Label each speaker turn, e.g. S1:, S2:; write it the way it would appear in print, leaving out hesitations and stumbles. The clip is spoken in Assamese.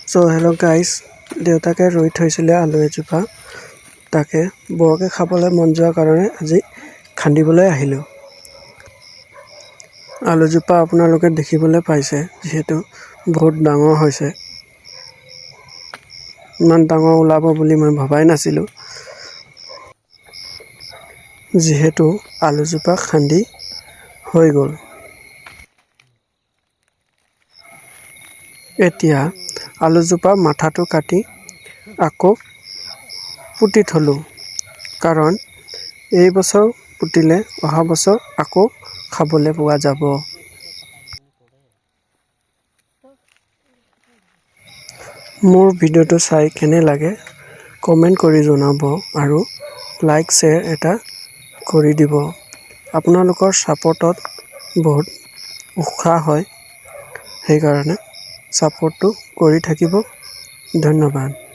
S1: সো হেল্ল' গাইজ, দেউতাকে ৰুই থৈছিলে আলু এজোপা, তাকে বৰকৈ খাবলৈ মন যোৱাৰ কাৰণে আজি খান্দিবলৈ আহিলোঁ। আলুজোপা আপোনালোকে দেখিবলৈ পাইছে, যিহেতু বহুত ডাঙৰ হৈছে। ইমান ডাঙৰ ওলাব বুলি মই ভবাই নাছিলোঁ। যিহেতু আলুজোপা খান্দি হৈ গ'ল। এতিয়া আলুজোপা মাথাটো কাটি আকৌ পুতি থলোঁ, কাৰণ এই বছৰ পুতিলে অহা বছৰ আকৌ খাবলৈ পোৱা যাব। মোৰ ভিডিঅ'টো চাই কেনে লাগে কমেণ্ট কৰি জনাব আৰু লাইক শ্বেয়াৰ এটা কৰি দিব। আপোনালোকৰ ছাপোৰ্টত বহুত উৎসাহ হয়, সেইকাৰণে ছাপোৰ্টটো কৰি থাকিব। ধন্যবাদ।